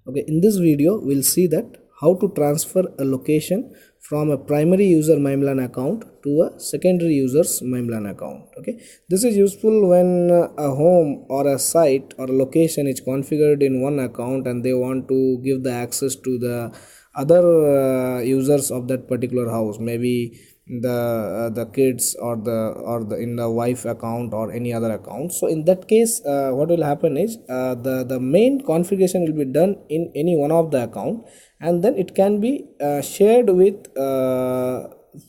Okay, in this video we'll see that how to transfer a location from a primary user MyMilan account to a secondary user's MyMilan account. Okay, this is useful when a home or a site or a location is configured in one account and they want to give the access to the other users of that particular house, maybe the kids or the in the wife account or any other account. So in that case, what will happen is the main configuration will be done in any one of the account, and then it can be shared with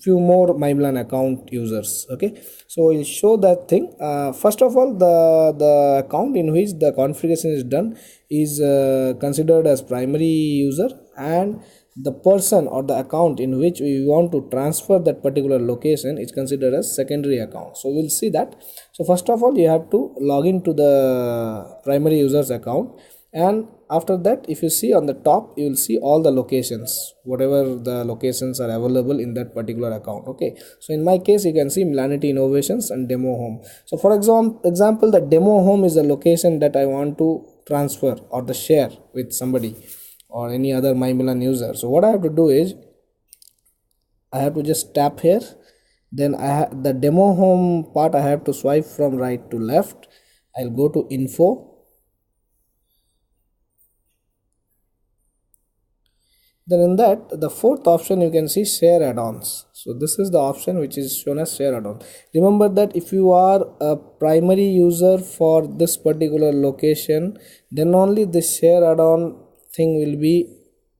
few more MyMilan account users. Okay, so we'll show that thing. First of all, the account in which the configuration is done is considered as primary user, and the person or the account in which we want to transfer that particular location is considered as secondary account. So we'll see that. So first of all, you have to log into the primary user's account, and after that, if you see on the top, you will see all the locations, whatever the locations are available in that particular account. Okay, so in my case, you can see Milanity Innovations and Demo Home. So for example, the Demo Home is a location that I want to transfer or the share with somebody or any other MyMilan user. So what I have to do is I have to just tap here, then the Demo Home part I have to swipe from right to left. I'll go to Info. Then in that, the fourth option, you can see Share Add-ons. So this is the option which is shown as Share Add-on. Remember that if you are a primary user for this particular location, then only the Share Add-on thing will be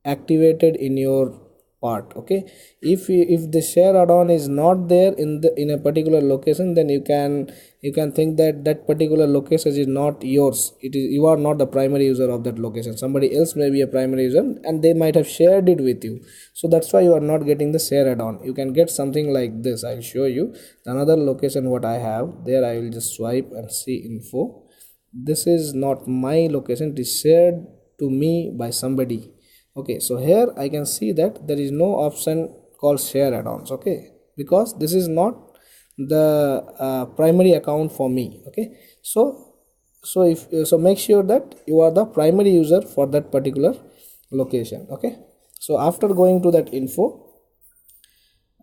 activated in your part. Okay, if the share add-on is not there in a particular location, then you can think that that particular location is not yours. You are not the primary user of that location. Somebody else may be a primary user and they might have shared it with you, so that's why you are not getting the share add-on. You can get something like this. I'll show you another location what I have there. I will just swipe and see Info. This is not my location, it is shared to me by somebody. Okay, so here I can see that there is no option called share add-ons. Okay, because this is not the primary account for me. Okay, so make sure that you are the primary user for that particular location. Okay, so after going to that Info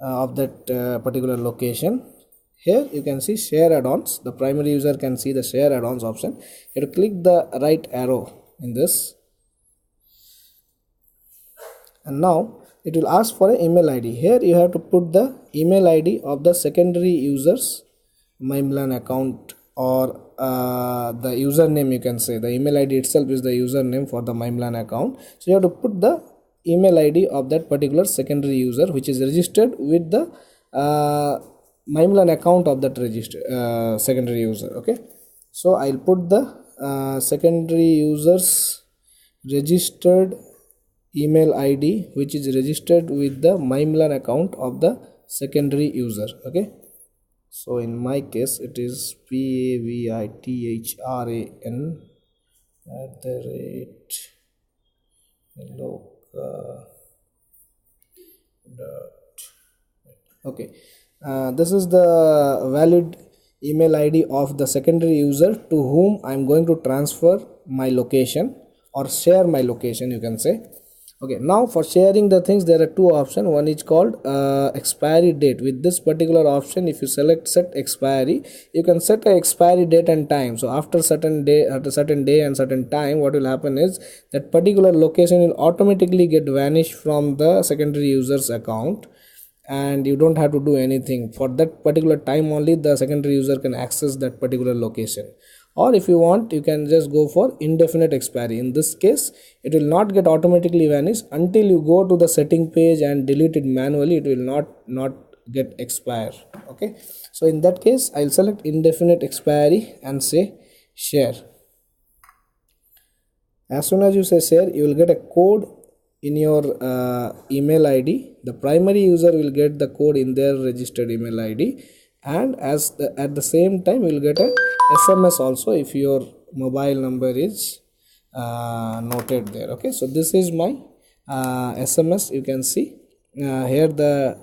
of that particular location, here you can see share add-ons. The primary user can see the share add-ons option. You have to click the right arrow in this, and now it will ask for an email ID. Here you have to put the email ID of the secondary user's MyMilan account, or the username. You can say the email ID itself is the username for the MyMilan account. So you have to put the email ID of that particular secondary user which is registered with the MyMilan account of that registered secondary user. Okay, so I'll put the secondary user's registered email ID which is registered with the MyMilan account of the secondary user. Okay, so in my case it is PAVITHRAN Okay, this is the valid email ID of the secondary user to whom I am going to transfer my location or share my location, you can say. Okay, now for sharing the things, there are two options. One is called expiry date. With this particular option, if you set expiry, you can set a expiry date and time. So after certain day and certain time, what will happen is that particular location will automatically get vanished from the secondary user's account, and you don't have to do anything. For that particular time only the secondary user can access that particular location. Or if you want, you can just go for indefinite expiry. In this case, it will not get automatically vanished until you go to the setting page and delete it manually. It will not get expire. Okay, so in that case, I'll select indefinite expiry and say share. As soon as you say share, you will get a code in your email ID. The primary user will get the code in their registered email ID, and at the same time you will get a SMS also if your mobile number is noted there. Okay, so this is my SMS. You can see here the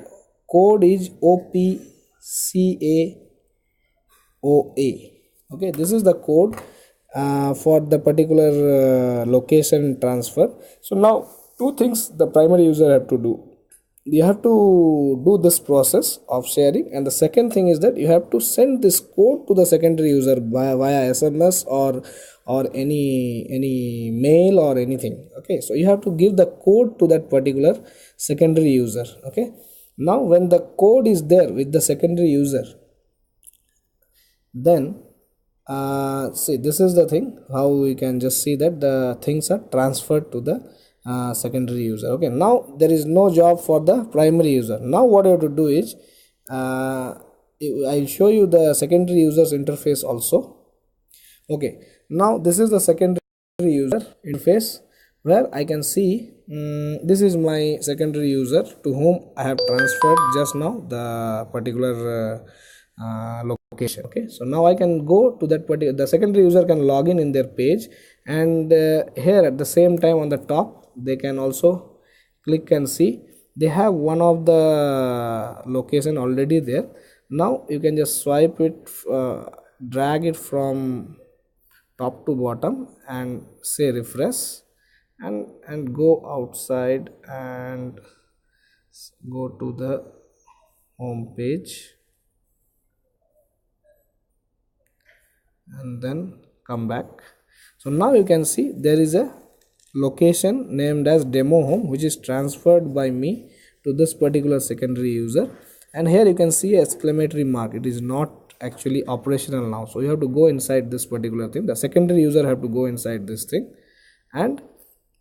code is OPCAOA. Okay, this is the code for the particular location transfer. So now two things the primary user have to do. You have to do this process of sharing, and the second thing is that you have to send this code to the secondary user via SMS or any mail or anything. Okay, so you have to give the code to that particular secondary user. Okay, now when the code is there with the secondary user, then see, this is the thing how we can just see that the things are transferred to the secondary user. Okay, now there is no job for the primary user. Now what you have to do is I'll show you the secondary users interface also. Okay, now this is the secondary user interface where I can see this is my secondary user to whom I have transferred just now the particular location. Okay, so now I can go to that particular, the secondary user can log in their page, and here at the same time on the top they can also click and see they have one of the location already there. Now you can just swipe it, drag it from top to bottom and say refresh, and go outside and go to the home page and then come back. So now you can see there is a location named as demo home which is transferred by me to this particular secondary user, and here you can see exclamatory mark. It is not actually operational now, so you have to go inside this particular thing. The secondary user have to go inside this thing and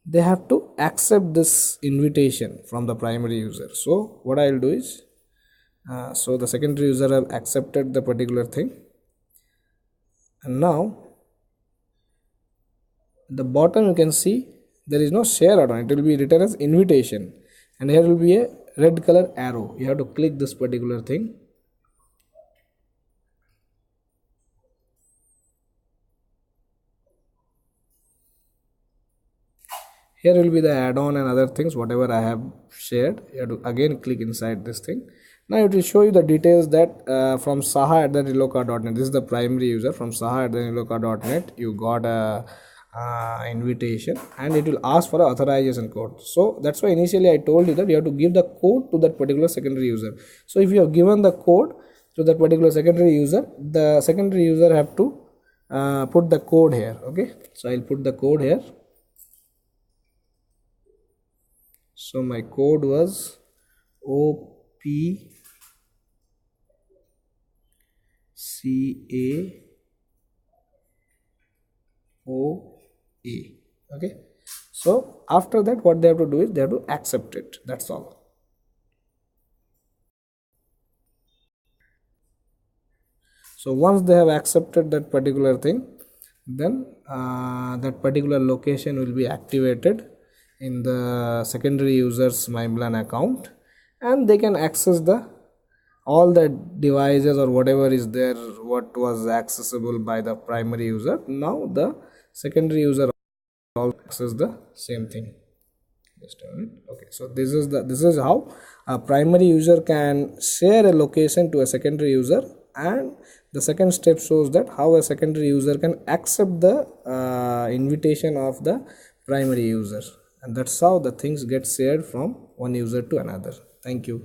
they have to accept this invitation from the primary user. So what I'll do is so the secondary user have accepted the particular thing, and now at the bottom you can see there is no share button. It will be written as invitation, and here will be a red color arrow. You have to click this particular thing. Here will be the add-on and other things whatever I have shared. You have to again click inside this thing. Now it will show you the details that from saha@reloka.net. This is the primary user. From saha@reloka.net you got a invitation, and it will ask for an authorization code. So that's why initially I told you that you have to give the code to that particular secondary user. So if you have given the code to that particular secondary user, the secondary user have to put the code here. Okay, so I'll put the code here. So my code was OPCAO. Okay, so after that what they have to do is they have to accept it. That's all. So once they have accepted that particular thing, then that particular location will be activated in the secondary user's MyMilan account, and they can access the all the devices or whatever is there what was accessible by the primary user. Now the secondary user all access the same thing. Just a minute. Okay, so this is how a primary user can share a location to a secondary user, and the second step shows that how a secondary user can accept the invitation of the primary user, and that's how the things get shared from one user to another. Thank you.